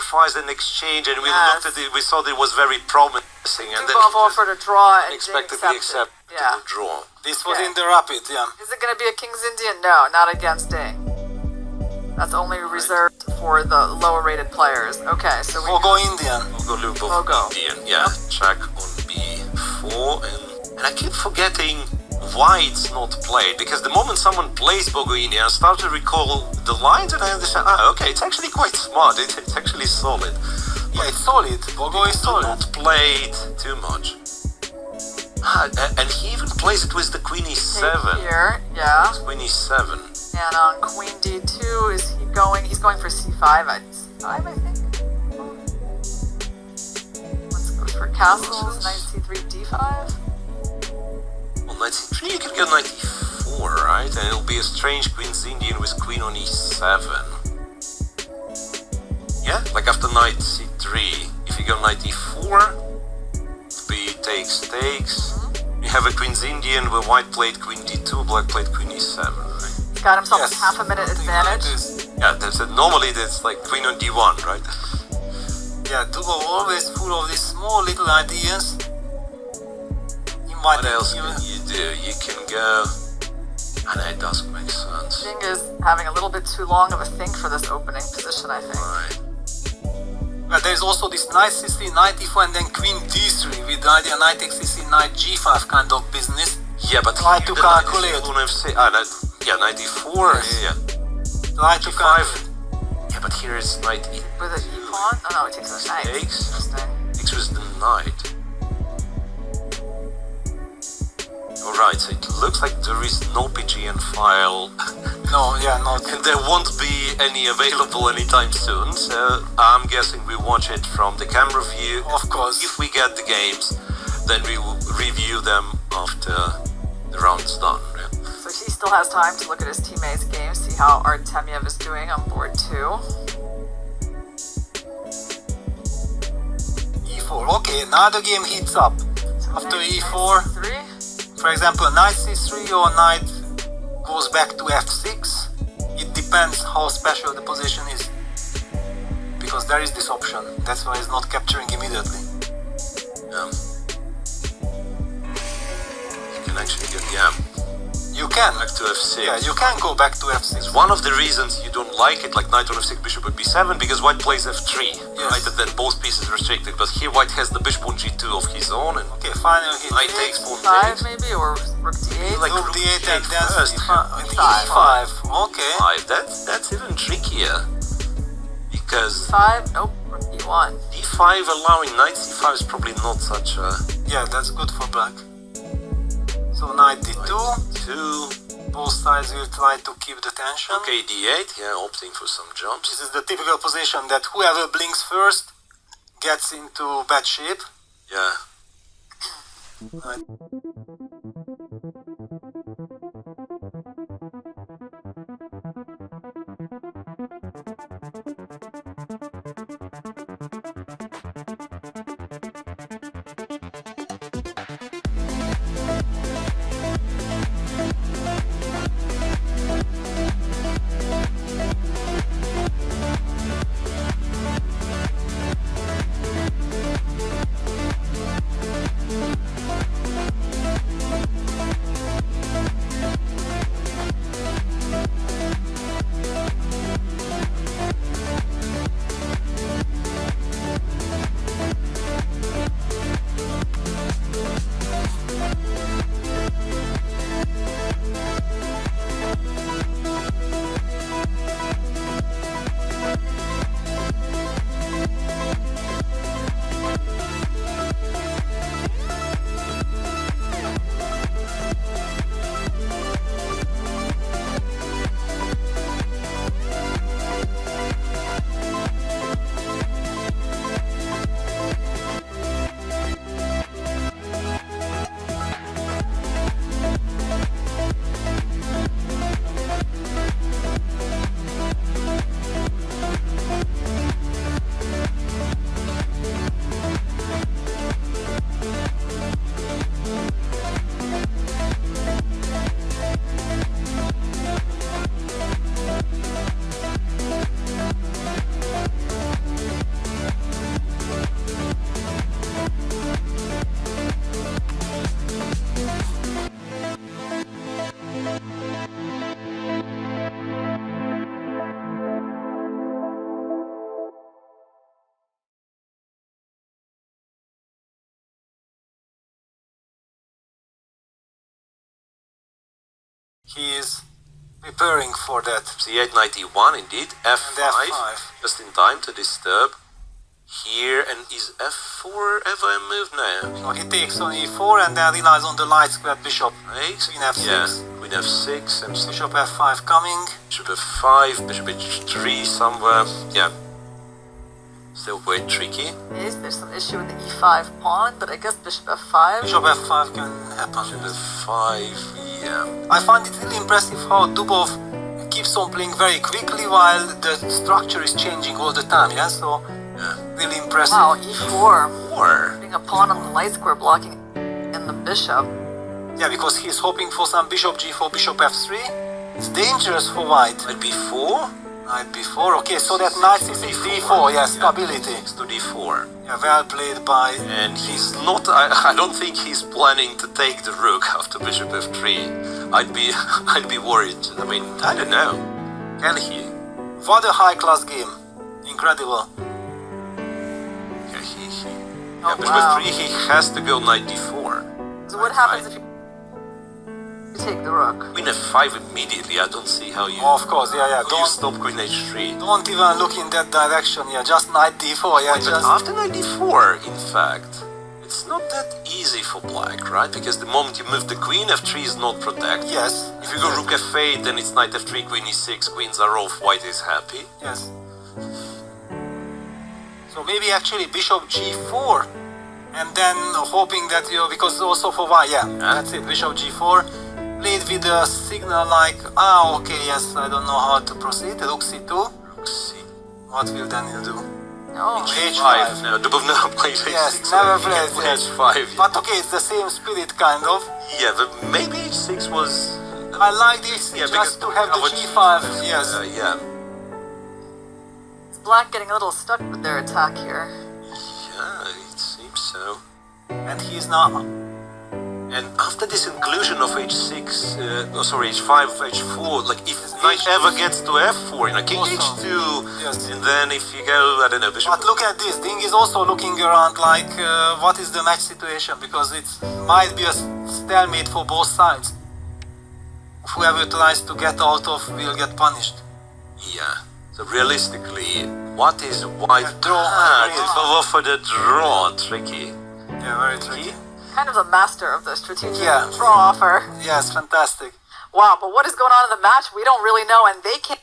sacrificed an exchange, and we looked at it. We thought it was very promising, and then Dubov offered a draw and unexpectedly accepted the draw. This was in the rapid, yeah. Is it going to be a King's Indian? No, not against Ding. That's only reserved for the lower rated players. Okay, so we Fogo Indian. Fogo Lubov Indian, yeah. Check on b4, and I keep forgetting why it's not played, because the moment someone plays Fogo Indian, I start to recall the lines and I understand, okay, it's actually quite smart, it's actually solid. Yeah, it's solid. Fogo is solid. Not played too much. And he even plays it with the Queen e7. here, yeah. Queen e7. And on Queen d2, is he going? He's going for c5. C5, I think. Let's go for castles. Knight c3, d5. On knight c3, you can go knight e4, right? And it'll be a strange Queen's Indian with Queen on e7. Yeah, like after knight c3, if you go knight e4, b takes. You have a Queen's Indian where white played Queen d2, black played Queen e7, right? He's got himself half a minute advantage. Yeah, normally that's like Queen on d1, right? Yeah, Dubov always full of these small little ideas. What else can you do? You can go... And it does make sense. Ding is having a little bit too long of a think for this opening position, I think. Right. But there's also this knight c3, knight e4, and then queen d3 with the idea knight x c3, knight g5 kind of business. Yeah, but try to calculate. Yeah, knight e4. Yes. Yeah. Try to calculate. Yeah, but here is knight e. With an e pawn? Oh no, it takes a knight. Interesting. Takes with the knight. Alright, so it looks like there is no PGN file. No, yeah, not. And there won't be any available anytime soon, so I'm guessing we watch it from the camera view. Of course. If we get the games, then we will review them after the round's done. Yeah. So he still has time to look at his teammates' games, see how Artemyev is doing on board 2. e4. Okay, now the game heats up. After e4. Knight 3. For example, knight c3 or knight goes back to f6. It depends how special the position is. Because there is this option. That's why it's not capturing immediately. Yeah. You can actually get, yeah. You can. Back to f6. Yeah, you can go back to f6. It's one of the reasons you don't like it, like knight on f6, bishop at b7, because white plays f3, right? And then both pieces restricted. But here white has the bishop on g2 of his own, and okay, finally he knight takes, pawn takes. takes. Maybe, or rook d8. Like rook d8 and then first. e5. Okay. That's even trickier. Because e5, nope, rook e1. e5 allowing knight c5 is probably not such a... Yeah, that's good for black. So knight d2. Both sides will try to keep the tension. Okay, d8, yeah, opting for some jumps. This is the typical position that whoever blinks first gets into bad shape. Yeah. He is preparing for that. C8 knight e1 indeed. F5, F5. just in time to disturb. Here, and is F4 ever a move now? So he takes on e4 and then relies on the light squared bishop. Right? Queen f6. Yeah, Queen f6 and Bishop f5 coming. Bishop f5, Bishop h3 somewhere. Yeah. Still quite tricky. Is there some issue with the e5 pawn, but I guess bishop f5. Bishop f5 can happen. Bishop f5, yeah. I find it really impressive how Dubov keeps on playing very quickly while the structure is changing all the time, yeah? So, really impressive. Wow, e4. Or, Being a pawn on the light square blocking in the bishop. Yeah, because he's hoping for some bishop g4, bishop f3. It's dangerous for white. knight b4? Knight b4, okay, so that knight is d4, yeah, stability. 6 to d4. Yeah, well played by... And he's not, I don't think he's planning to take the rook after bishop f3. I'd be worried. I mean, I don't know. Can he? What a high-class game. Incredible. Yeah, Oh, yeah, bishop wow. f3, he has to go knight d4. So what happens if you take the rook? Queen f5 immediately. I don't see how you, Oh, of course, yeah, how you don't stop queen h3. even look in that direction, yeah, just knight d4, yeah, But just... after knight d4, in fact, it's not that easy for black, right? Because the moment you move the queen, f3 is not protected. Yes. If you go rook f8, then it's knight f3, queen e6, queens are off, white is happy. Yes. So maybe actually bishop g4, and then hoping that you, because also for white, yeah, that's it, bishop g4, played with a signal like, okay, yes, I don't know how to proceed, rook c2, Rook c. what will Daniil do? Oh, h5. No, Dubov never played h6. Yes, so never he can played, play yes. h5. But okay, it's the same spirit, kind of. Yeah, but maybe h6 was... I like this, Yeah, just to because have the covered g5, yes. yeah. is black getting a little stuck with their attack here? Yeah, it seems so. And he's not... And after this inclusion of h6, h5, h4, like if knight ever gets to f4, king Also, h2, yes. and then if you go, I don't know, bishop... But look at this, Ding is also looking around like, what is the match situation, because it might be a stalemate for both sides. Whoever tries to get out of will get punished. Yeah. So realistically, what is white? A draw, To go for the draw, tricky. Yeah, very tricky. Kind of the master of the strategic Yeah. draw offer. Yes, fantastic. Wow, but what is going on in the match? We don't really know, and they can't